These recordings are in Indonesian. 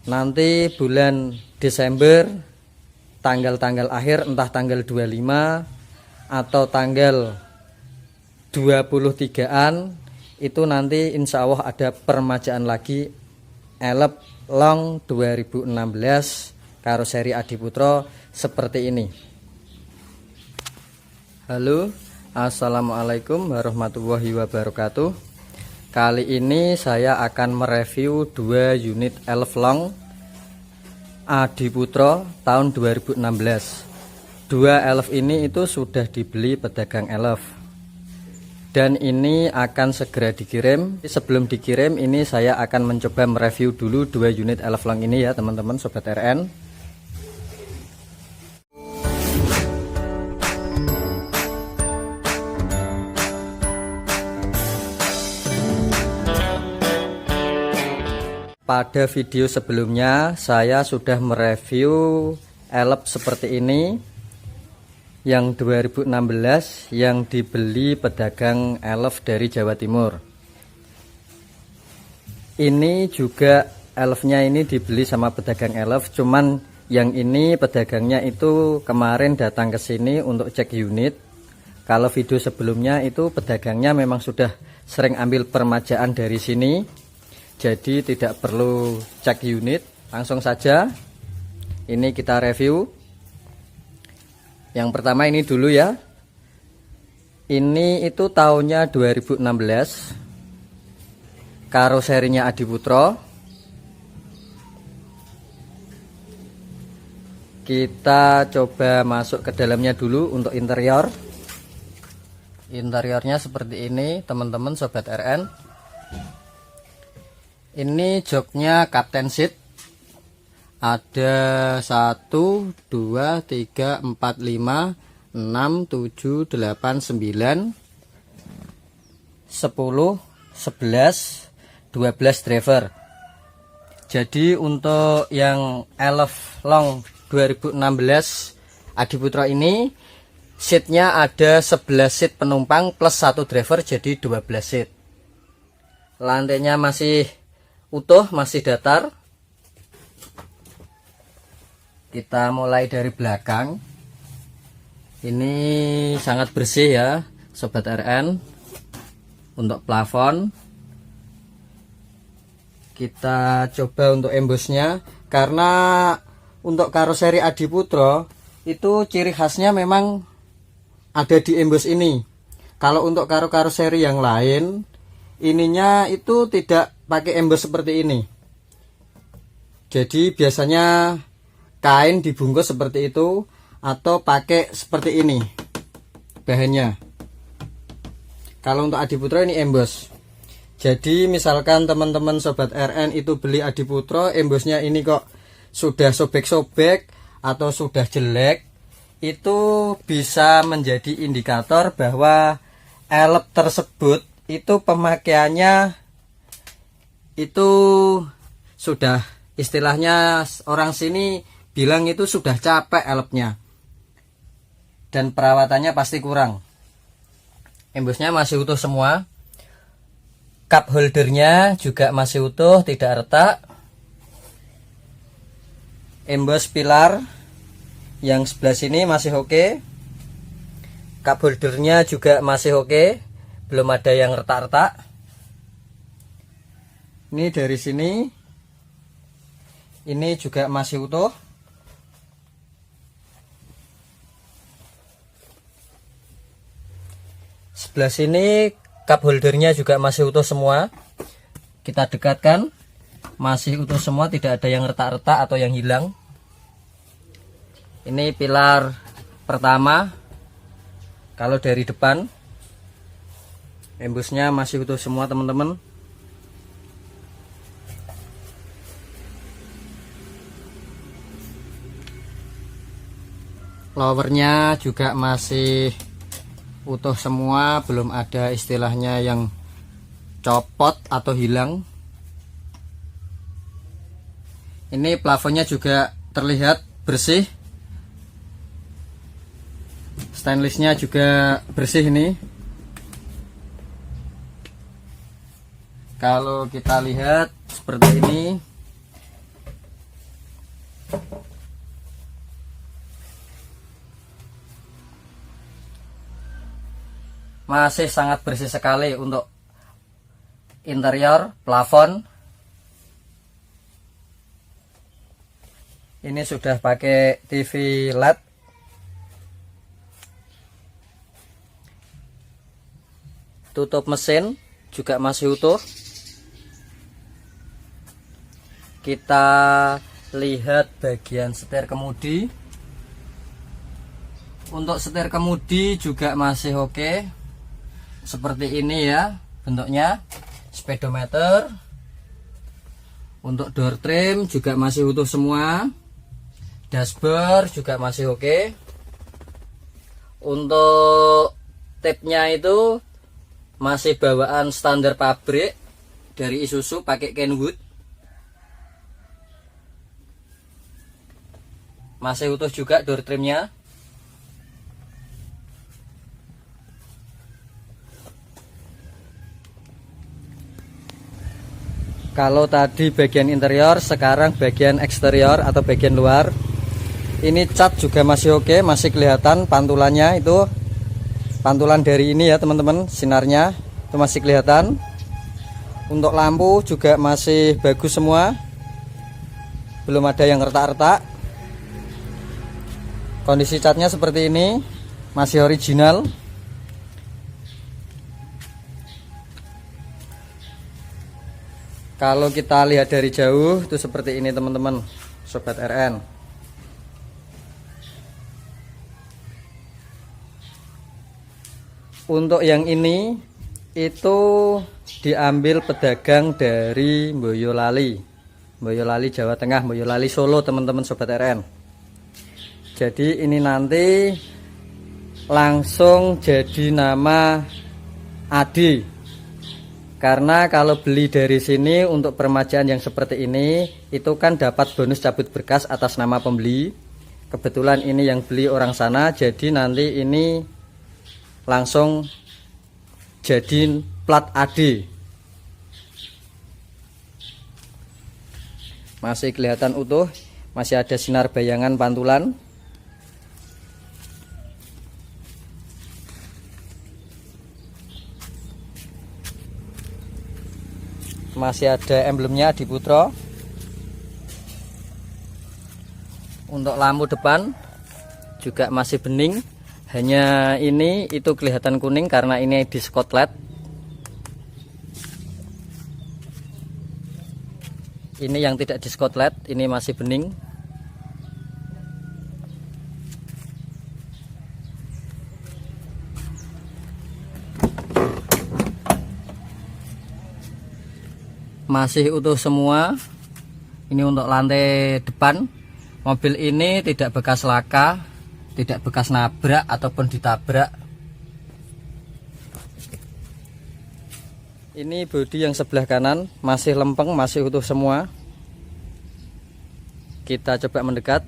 Nanti bulan Desember tanggal-tanggal akhir, entah tanggal 25 atau tanggal 23-an, itu nanti insya Allah ada permajaan lagi Elf Long 2016 karoseri Adiputro seperti ini. Halo, assalamualaikum warahmatullahi wabarakatuh. Kali ini saya akan mereview 2 unit Elf Long Adiputro tahun 2016. 2 Elf ini itu sudah dibeli pedagang Elf, dan ini akan segera dikirim. Sebelum dikirim ini saya akan mencoba mereview dulu 2 unit Elf Long ini ya teman-teman sobat RN. Pada video sebelumnya saya sudah mereview Elf seperti ini yang 2016 yang dibeli pedagang Elf dari Jawa Timur. Ini juga Elfnya ini dibeli sama pedagang Elf, cuman yang ini pedagangnya itu kemarin datang ke sini untuk cek unit. Kalau video sebelumnya itu pedagangnya memang sudah sering ambil permajaan dari sini, jadi tidak perlu cek unit, langsung saja ini kita review. Yang pertama ini dulu ya. Ini itu tahunnya 2016. Karoserinya Adiputro. Kita coba masuk ke dalamnya dulu untuk interior. Interiornya seperti ini teman-teman sobat RN. Ini joknya Captain Seat. Ada 1, 2, 3, 4, 5, 6, 7, 8, 9, 10, 11, 12 driver. Jadi untuk yang Elf Long 2016 Adiputro ini seatnya ada 11 seat penumpang plus 1 driver, jadi 12 seat. Lantainya masih utuh, masih datar. Kita mulai dari belakang. Ini sangat bersih ya sobat RN. Untuk plafon kita coba untuk embosnya, karena untuk karoseri Adiputro itu ciri khasnya memang ada di embos ini. Kalau untuk karoseri yang lain ininya itu tidak pakai embos seperti ini. Jadi biasanya kain dibungkus seperti itu atau pakai seperti ini bahannya. Kalau untuk Adiputro ini embos. Jadi misalkan teman-teman sobat RN itu beli Adiputro, embosnya ini kok sudah sobek-sobek atau sudah jelek, itu bisa menjadi indikator bahwa Elf tersebut itu pemakaiannya itu sudah, istilahnya orang sini bilang itu sudah capek Elfnya, dan perawatannya pasti kurang. Embosnya masih utuh semua. Cup holdernya juga masih utuh, tidak retak. Embos pilar yang sebelah sini masih oke. Cup holdernya juga masih oke, belum ada yang retak-retak. Ini dari sini, ini juga masih utuh. Sebelah sini cup holdernya juga masih utuh semua. Kita dekatkan, masih utuh semua, tidak ada yang retak-retak atau yang hilang. Ini pilar pertama. Kalau dari depan, embosnya masih utuh semua teman-teman. Lowernya juga masih utuh semua, belum ada istilahnya yang copot atau hilang. Ini plafonnya juga terlihat bersih, stainlessnya juga bersih. Ini kalau kita lihat seperti ini, Masih sangat bersih sekali untuk interior, plafon. Ini sudah pakai TV LED. Tutup mesin juga masih utuh. Kita lihat bagian setir kemudi. Untuk setir kemudi juga masih oke. Seperti ini ya bentuknya. Speedometer. Untuk door trim juga masih utuh semua. Dashboard juga masih oke. Untuk tapnya itu masih bawaan standar pabrik dari Isuzu, pakai Kenwood. Masih utuh juga door trimnya. Kalau tadi bagian interior, sekarang bagian eksterior atau bagian luar. Ini cat juga masih oke, masih kelihatan pantulannya itu. Pantulan dari ini ya teman-teman, sinarnya itu masih kelihatan. Untuk lampu juga masih bagus semua. Belum ada yang retak-retak. Kondisi catnya seperti ini, masih original. Kalau kita lihat dari jauh itu seperti ini teman-teman, sobat RN. Untuk yang ini itu diambil pedagang dari Boyolali, Jawa Tengah, Boyolali Solo teman-teman sobat RN. Jadi ini nanti langsung jadi nama Adi. Karena kalau beli dari sini untuk peremajaan yang seperti ini, itu kan dapat bonus cabut berkas atas nama pembeli. Kebetulan ini yang beli orang sana, jadi nanti ini langsung jadi plat AD. Masih kelihatan utuh, masih ada sinar bayangan pantulan. Masih ada emblemnya di Putro. Untuk lampu depan juga masih bening. Hanya ini itu kelihatan kuning karena ini di LED. Ini yang tidak di LED, ini masih bening. Masih utuh semua. Ini untuk lantai depan. Mobil ini tidak bekas laka, tidak bekas nabrak ataupun ditabrak. Ini bodi yang sebelah kanan masih lempeng, masih utuh semua. Kita coba mendekat.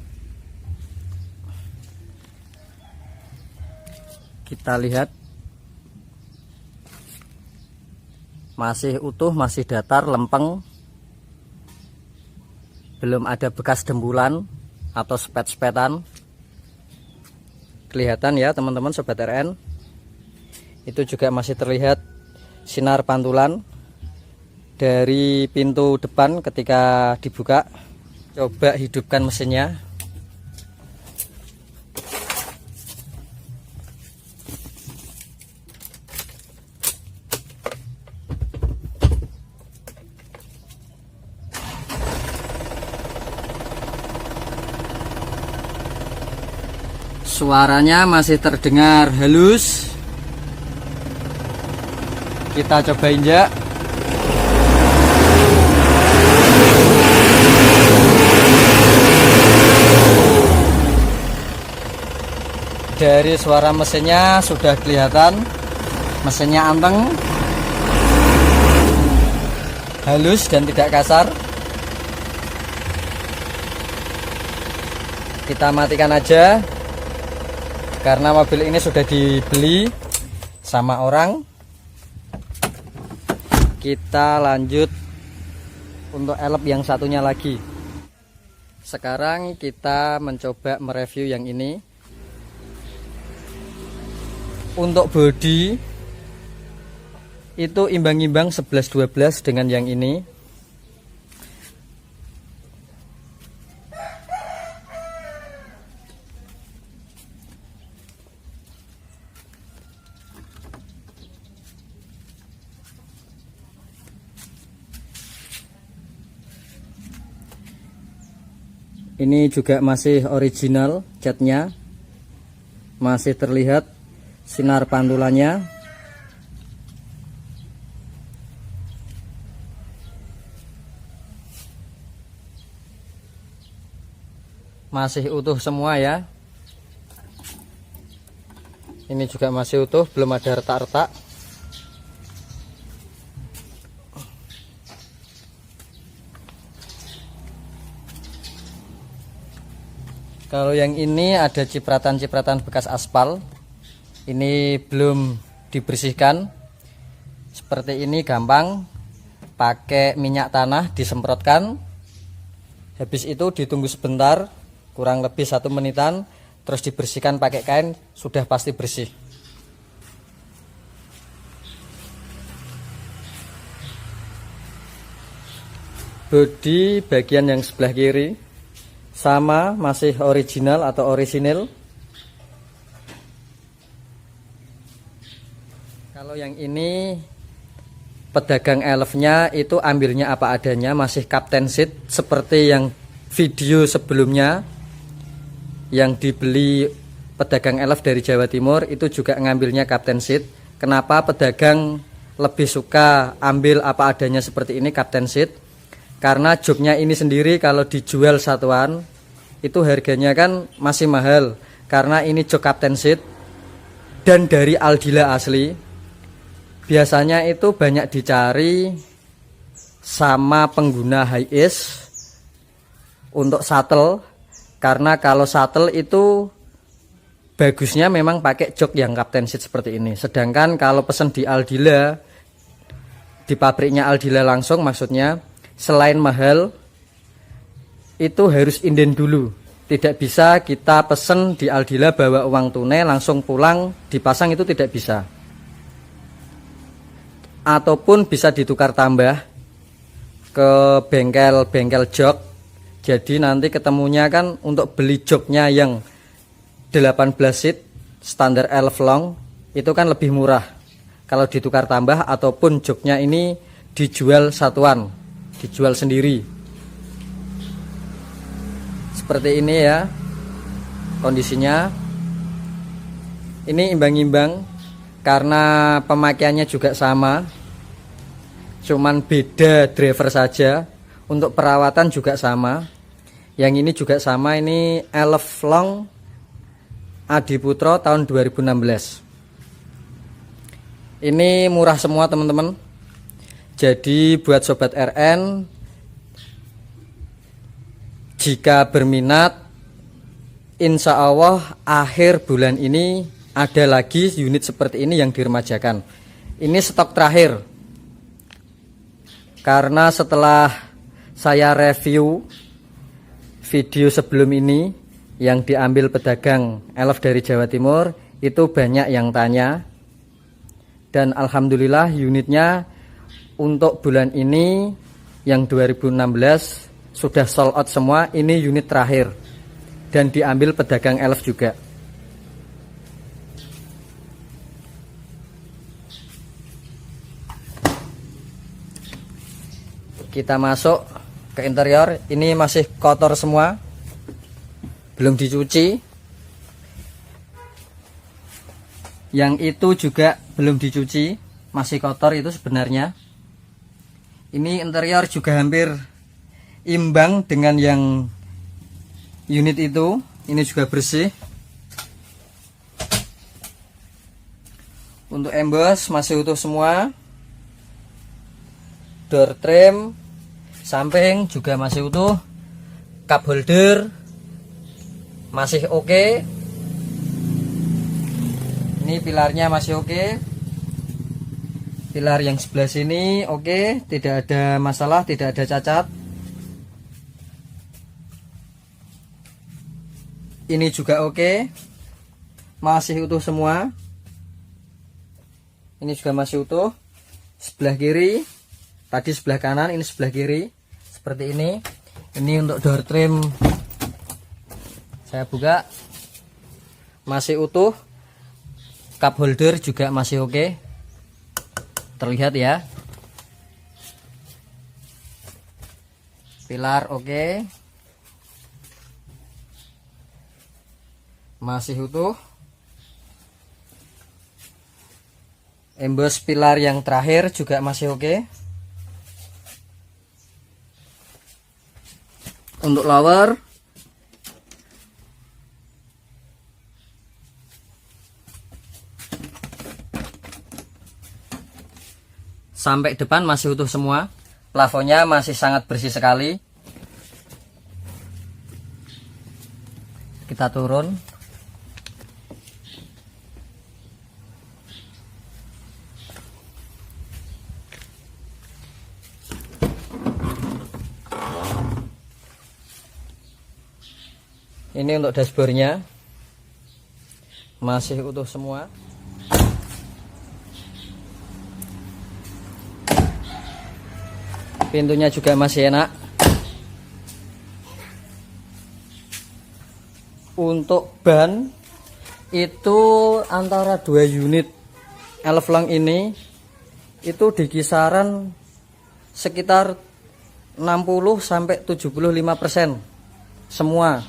Kita lihat. Masih utuh, masih datar, lempeng. Belum ada bekas dembulan atau sepet-sepetan. Kelihatan ya teman-teman sobat RN. Itu juga masih terlihat sinar pantulan dari pintu depan ketika dibuka. Coba hidupkan mesinnya. Suaranya masih terdengar halus. Kita coba injak. Dari suara mesinnya sudah kelihatan mesinnya anteng, halus dan tidak kasar. Kita matikan aja. Karena mobil ini sudah dibeli sama orang. Kita lanjut untuk elep yang satunya lagi. Sekarang kita mencoba mereview yang ini. Untuk bodi itu imbang-imbang 11-12 dengan yang ini. Ini juga masih original catnya, masih terlihat sinar pantulannya. Masih utuh semua ya. Ini juga masih utuh, belum ada retak-retak. Kalau yang ini ada cipratan-cipratan bekas aspal. Ini belum dibersihkan. Seperti ini gampang. Pakai minyak tanah disemprotkan. Habis itu ditunggu sebentar, kurang lebih 1 menitan, terus dibersihkan pakai kain, sudah pasti bersih. Bodi bagian yang sebelah kiri sama, masih original atau orisinil. Kalau yang ini pedagang elfnya itu ambilnya apa adanya, masih Captain Seat seperti yang video sebelumnya yang dibeli pedagang elf dari Jawa Timur, itu juga ngambilnya Captain Seat. Kenapa pedagang lebih suka ambil apa adanya seperti ini, Captain Seat? Karena joknya ini sendiri kalau dijual satuan itu harganya kan masih mahal, karena ini jok Captain Seat dan dari Aldila asli. Biasanya itu banyak dicari sama pengguna high ace untuk shuttle, karena kalau shuttle itu bagusnya memang pakai jok yang Captain Seat seperti ini. Sedangkan kalau pesen di Aldila, di pabriknya Aldila langsung, maksudnya selain mahal, itu harus inden dulu. Tidak bisa kita pesen di Aldila bawa uang tunai langsung pulang dipasang, itu tidak bisa. Ataupun bisa ditukar tambah ke bengkel-bengkel jok. Jadi nanti ketemunya kan untuk beli joknya yang 18 seat standar elf long itu kan lebih murah kalau ditukar tambah, ataupun joknya ini dijual satuan, dijual sendiri. Seperti ini ya kondisinya. Ini imbang-imbang karena pemakaiannya juga sama, cuman beda driver saja. Untuk perawatan juga sama. Yang ini juga sama, ini elf long Adiputro tahun 2016. Ini murah semua teman-teman. Jadi buat sobat RN, jika berminat, insya Allah akhir bulan ini ada lagi unit seperti ini yang diremajakan. Ini stok terakhir, karena setelah saya review video sebelum ini yang diambil pedagang elf dari Jawa Timur, itu banyak yang tanya, dan alhamdulillah unitnya untuk bulan ini yang 2016 sudah sold out semua. Ini unit terakhir dan diambil pedagang elf juga. Kita masuk ke interior. Ini masih kotor semua, belum dicuci. Yang itu juga belum dicuci, masih kotor itu sebenarnya. Ini interior juga hampir imbang dengan yang unit itu. Ini juga bersih. Untuk embos masih utuh semua. Door trim samping juga masih utuh. Cup holder masih oke. Ini pilarnya masih oke. Pilar yang sebelah sini oke, tidak ada masalah, tidak ada cacat. Ini juga oke, masih utuh semua. Ini juga masih utuh. Sebelah kiri, tadi sebelah kanan, ini sebelah kiri. Seperti ini. Ini untuk door trim, saya buka, masih utuh. Cup holder juga masih oke, terlihat ya. Pilar oke, masih utuh. Embos pilar yang terakhir juga masih oke. Untuk lower, sampai depan masih utuh semua. Plafonnya masih sangat bersih sekali. Kita turun. Ini untuk dashboardnya masih utuh semua. Pintunya juga masih enak. Untuk ban itu antara 2 unit Elflong ini itu di kisaran sekitar 60-75% semua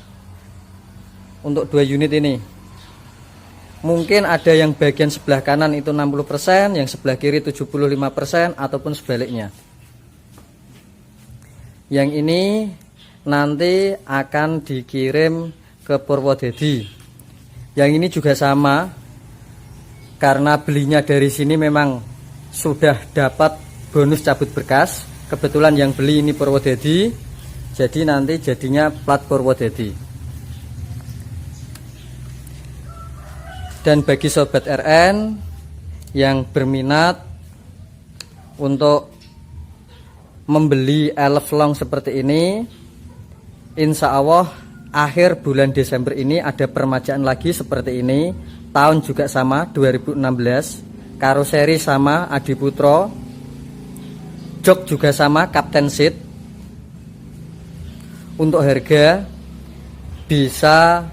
untuk 2 unit ini. Mungkin ada yang bagian sebelah kanan itu 60%, yang sebelah kiri 75%, ataupun sebaliknya. Yang ini nanti akan dikirim ke Purwodadi. Yang ini juga sama, karena belinya dari sini memang sudah dapat bonus cabut berkas. Kebetulan yang beli ini Purwodadi, jadi nanti jadinya plat Purwodadi. Dan bagi sobat RN yang berminat untuk membeli Elflong seperti ini, insya Allah akhir bulan Desember ini ada permajaan lagi seperti ini. Tahun juga sama, 2016. Karoseri sama, Adiputro. Jok juga sama, Captain Seat. Untuk harga bisa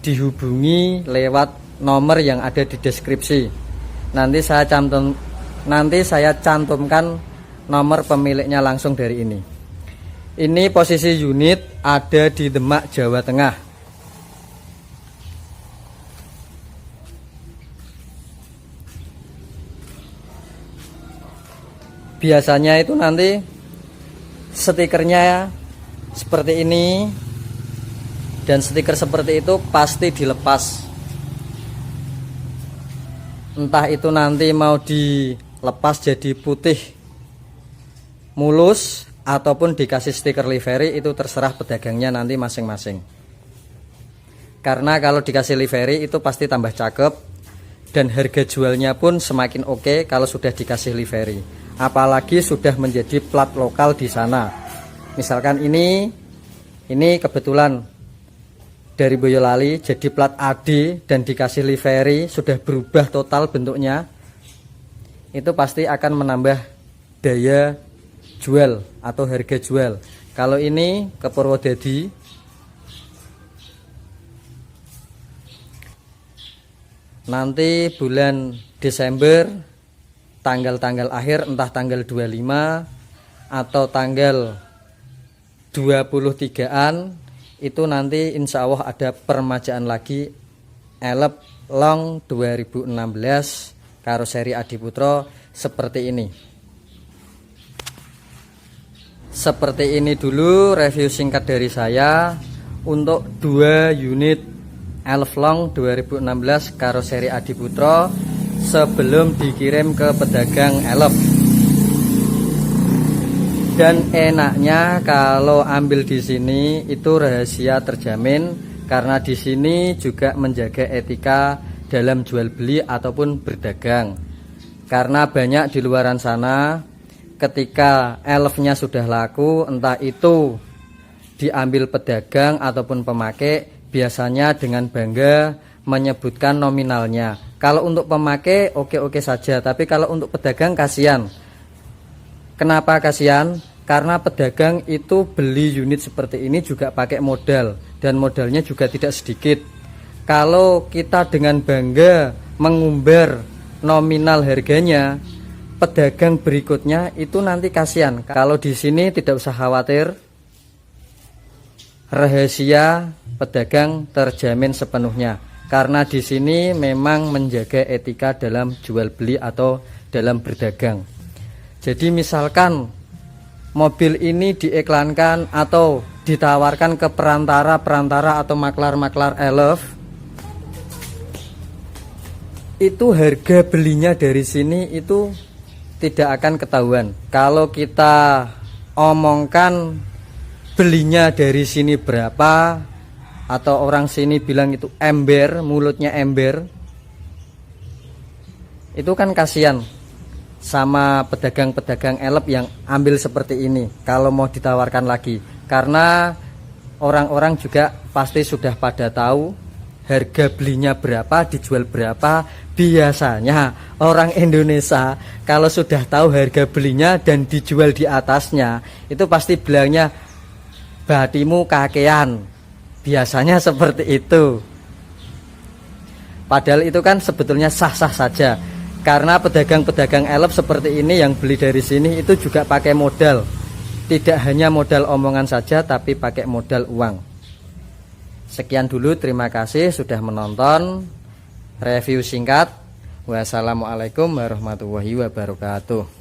dihubungi lewat nomor yang ada di deskripsi. Nanti saya cantumkan nomor pemiliknya langsung dari ini. Ini posisi unit ada di Demak, Jawa Tengah. Biasanya itu nanti stikernya seperti ini, dan stiker seperti itu pasti dilepas. Entah itu nanti mau dilepas jadi putih mulus ataupun dikasih stiker livery, itu terserah pedagangnya nanti masing-masing. Karena kalau dikasih livery itu pasti tambah cakep, dan harga jualnya pun semakin oke kalau sudah dikasih livery. Apalagi sudah menjadi plat lokal di sana. Misalkan ini kebetulan dari Boyolali jadi plat AD dan dikasih livery, sudah berubah total bentuknya, itu pasti akan menambah daya jual atau harga jual. Kalau ini ke Purwodadi, nanti bulan Desember tanggal-tanggal akhir, entah tanggal 25 atau tanggal 23-an, itu nanti insya Allah ada permajaan lagi Elflong 2016 karoseri Adiputro seperti ini. Seperti ini dulu review singkat dari saya untuk 2 unit Elflong 2016 karoseri Adiputro sebelum dikirim ke pedagang Elf. Dan enaknya kalau ambil di sini itu rahasia terjamin, karena di sini juga menjaga etika dalam jual beli ataupun berdagang. Karena banyak di luaran sana ketika elfnya sudah laku, entah itu diambil pedagang ataupun pemakai, biasanya dengan bangga menyebutkan nominalnya. Kalau untuk pemakai oke-oke saja, tapi kalau untuk pedagang kasihan. Kenapa kasihan? Karena pedagang itu beli unit seperti ini juga pakai modal, dan modalnya juga tidak sedikit. Kalau kita dengan bangga mengumbar nominal harganya, pedagang berikutnya itu nanti kasihan. Kalau di sini tidak usah khawatir, rahasia pedagang terjamin sepenuhnya, karena di sini memang menjaga etika dalam jual beli atau dalam berdagang. Jadi misalkan mobil ini diiklankan atau ditawarkan ke perantara atau maklar-maklar elf, itu harga belinya dari sini itu tidak akan ketahuan. Kalau kita omongkan belinya dari sini berapa, atau orang sini bilang itu ember, mulutnya ember, itu kan kasihan sama pedagang-pedagang elep yang ambil seperti ini kalau mau ditawarkan lagi, karena orang-orang juga pasti sudah pada tahu harga belinya berapa, dijual berapa. Biasanya orang Indonesia kalau sudah tahu harga belinya dan dijual di atasnya, itu pasti bilangnya batimu kakean. Biasanya seperti itu. Padahal itu kan sebetulnya sah-sah saja, karena pedagang-pedagang elep seperti ini yang beli dari sini itu juga pakai modal. Tidak hanya modal omongan saja, tapi pakai modal uang. Sekian dulu, terima kasih sudah menonton review singkat. Wassalamualaikum warahmatullahi wabarakatuh.